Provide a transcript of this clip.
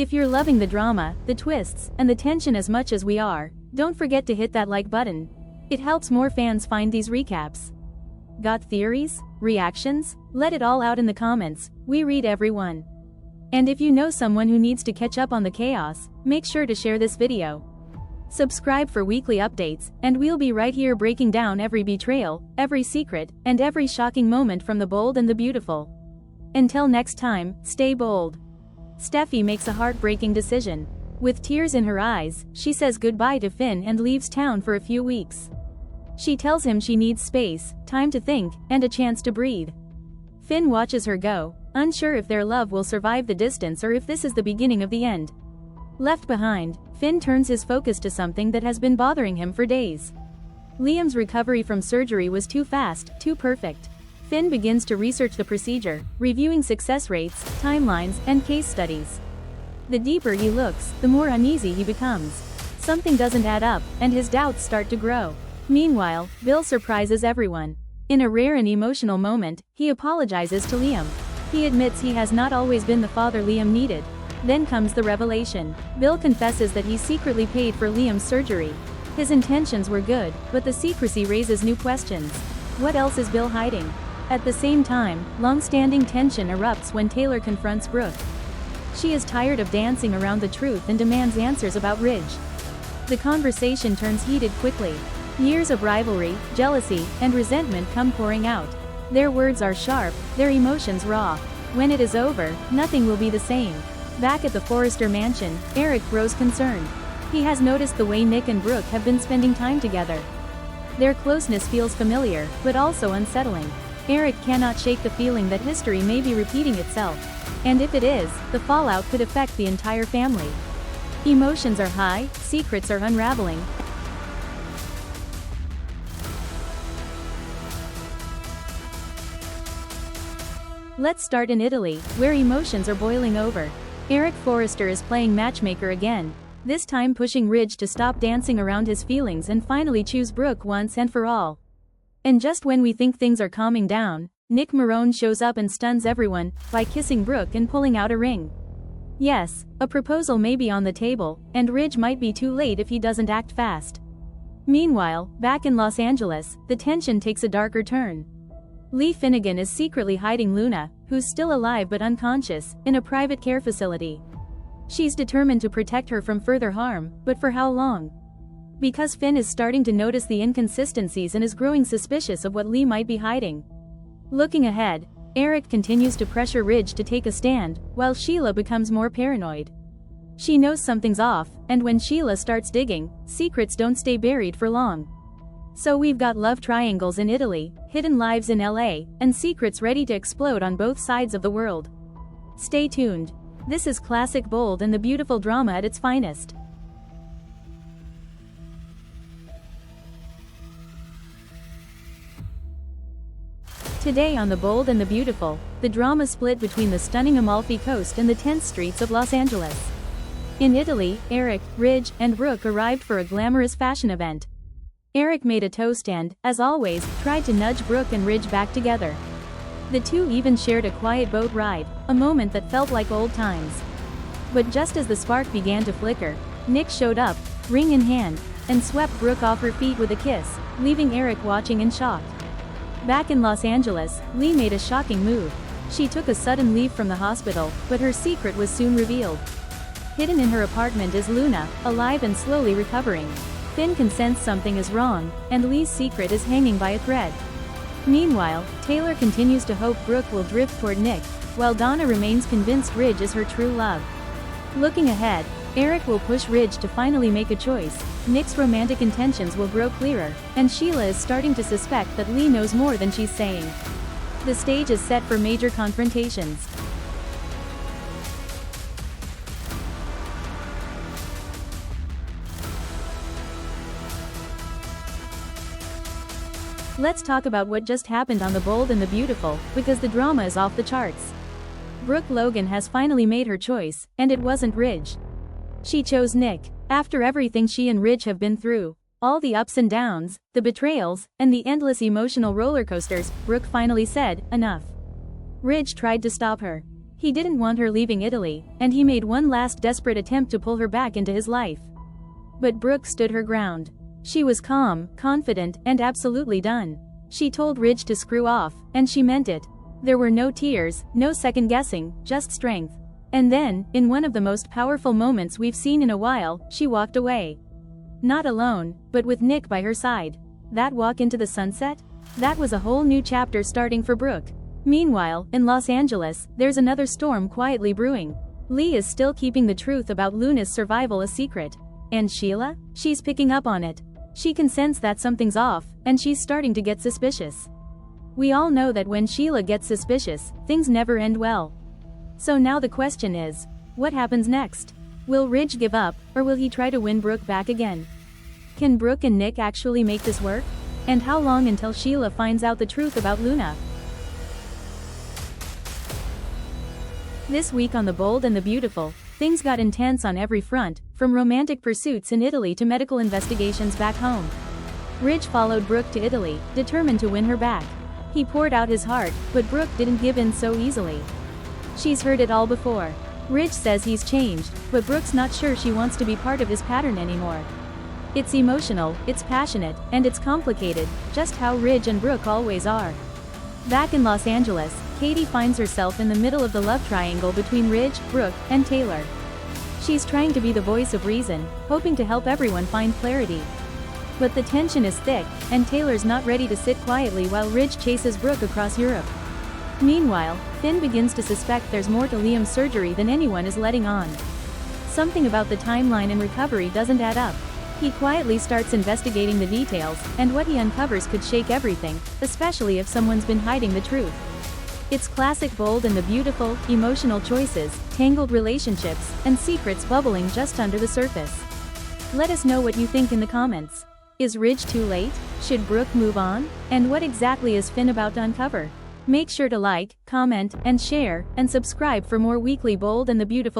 If you're loving the drama, the twists, and the tension as much as we are, don't forget to hit that like button. It helps more fans find these recaps. Got theories? Reactions? Let it all out in the comments, we read everyone. And if you know someone who needs to catch up on the chaos, make sure to share this video. Subscribe for weekly updates, and we'll be right here breaking down every betrayal, every secret, and every shocking moment from the bold and the beautiful. Until next time, stay bold. Steffi makes a heartbreaking decision. With tears in her eyes, she says goodbye to Finn and leaves town for a few weeks. She tells him she needs space, time to think, and a chance to breathe. Finn watches her go, unsure if their love will survive the distance or if this is the beginning of the end. Left behind, Finn turns his focus to something that has been bothering him for days. Liam's recovery from surgery was too fast, too perfect. Finn begins to research the procedure, reviewing success rates, timelines, and case studies. The deeper he looks, the more uneasy he becomes. Something doesn't add up, and his doubts start to grow. Meanwhile, Bill surprises everyone. In a rare and emotional moment, he apologizes to Liam. He admits he has not always been the father Liam needed. Then comes the revelation. Bill confesses that he secretly paid for Liam's surgery. His intentions were good, but the secrecy raises new questions. What else is Bill hiding? At the same time, long-standing tension erupts when Taylor confronts Brooke. She is tired of dancing around the truth and demands answers about Ridge. The conversation turns heated quickly. Years of rivalry, jealousy, and resentment come pouring out. Their words are sharp, their emotions raw. When it is over, nothing will be the same. Back at the Forrester mansion, Eric grows concerned. He has noticed the way Nick and Brooke have been spending time together. Their closeness feels familiar, but also unsettling. Eric cannot shake the feeling that history may be repeating itself. And if it is, the fallout could affect the entire family. Emotions are high, secrets are unraveling. Let's start in Italy, where emotions are boiling over. Eric Forrester is playing matchmaker again, this time pushing Ridge to stop dancing around his feelings and finally choose Brooke once and for all. And just when we think things are calming down, Nick Marone shows up and stuns everyone by kissing Brooke and pulling out a ring. Yes, a proposal may be on the table, and Ridge might be too late if he doesn't act fast. Meanwhile, back in Los Angeles, the tension takes a darker turn. Lee Finnegan is secretly hiding Luna, who's still alive but unconscious, in a private care facility. She's determined to protect her from further harm, but for how long? Because Finn is starting to notice the inconsistencies and is growing suspicious of what Lee might be hiding. Looking ahead, Eric continues to pressure Ridge to take a stand, while Sheila becomes more paranoid. She knows something's off, and when Sheila starts digging, secrets don't stay buried for long. So we've got love triangles in Italy, hidden lives in LA, and secrets ready to explode on both sides of the world. Stay tuned. This is classic bold and the beautiful drama at its finest. Today on The Bold and the Beautiful, the drama split between the stunning Amalfi Coast and the tense streets of Los Angeles. In Italy, Eric, Ridge, and Brooke arrived for a glamorous fashion event. Eric made a toast and, as always, tried to nudge Brooke and Ridge back together. The two even shared a quiet boat ride, a moment that felt like old times. But just as the spark began to flicker, Nick showed up, ring in hand, and swept Brooke off her feet with a kiss, leaving Eric watching in shock. Back in Los Angeles, Lee made a shocking move. She took a sudden leave from the hospital, but her secret was soon revealed. Hidden in her apartment is Luna, alive and slowly recovering. Finn can sense something is wrong, and Lee's secret is hanging by a thread. Meanwhile, Taylor continues to hope Brooke will drift toward Nick, while Donna remains convinced Ridge is her true love. Looking ahead, Eric will push Ridge to finally make a choice, Nick's romantic intentions will grow clearer, and Sheila is starting to suspect that Lee knows more than she's saying. The stage is set for major confrontations. Let's talk about what just happened on The Bold and the Beautiful, because the drama is off the charts. Brooke Logan has finally made her choice, and it wasn't Ridge. She chose Nick. After everything she and Ridge have been through, all the ups and downs, the betrayals, and the endless emotional roller coasters, Brooke finally said, enough. Ridge tried to stop her. He didn't want her leaving Italy, and he made one last desperate attempt to pull her back into his life. But Brooke stood her ground. She was calm, confident, and absolutely done. She told Ridge to screw off, and she meant it. There were no tears, no second-guessing, just strength. And then, in one of the most powerful moments we've seen in a while, she walked away. Not alone, but with Nick by her side. That walk into the sunset? That was a whole new chapter starting for Brooke. Meanwhile, in Los Angeles, there's another storm quietly brewing. Lee is still keeping the truth about Luna's survival a secret. And Sheila? She's picking up on it. She can sense that something's off, and she's starting to get suspicious. We all know that when Sheila gets suspicious, things never end well. So now the question is, what happens next? Will Ridge give up, or will he try to win Brooke back again? Can Brooke and Nick actually make this work? And how long until Sheila finds out the truth about Luna? This week on The Bold and the Beautiful, things got intense on every front, from romantic pursuits in Italy to medical investigations back home. Ridge followed Brooke to Italy, determined to win her back. He poured out his heart, but Brooke didn't give in so easily. She's heard it all before. Ridge says he's changed, but Brooke's not sure she wants to be part of his pattern anymore. It's emotional, it's passionate, and it's complicated, just how Ridge and Brooke always are. Back in Los Angeles, Katie finds herself in the middle of the love triangle between Ridge, Brooke, and Taylor. She's trying to be the voice of reason, hoping to help everyone find clarity. But the tension is thick, and Taylor's not ready to sit quietly while Ridge chases Brooke across Europe. Meanwhile, Finn begins to suspect there's more to Liam's surgery than anyone is letting on. Something about the timeline and recovery doesn't add up. He quietly starts investigating the details, and what he uncovers could shake everything, especially if someone's been hiding the truth. It's classic Bold and the Beautiful, emotional choices, tangled relationships, and secrets bubbling just under the surface. Let us know what you think in the comments. Is Ridge too late? Should Brooke move on? And what exactly is Finn about to uncover? Make sure to like, comment, and share, and subscribe for more weekly Bold and the Beautiful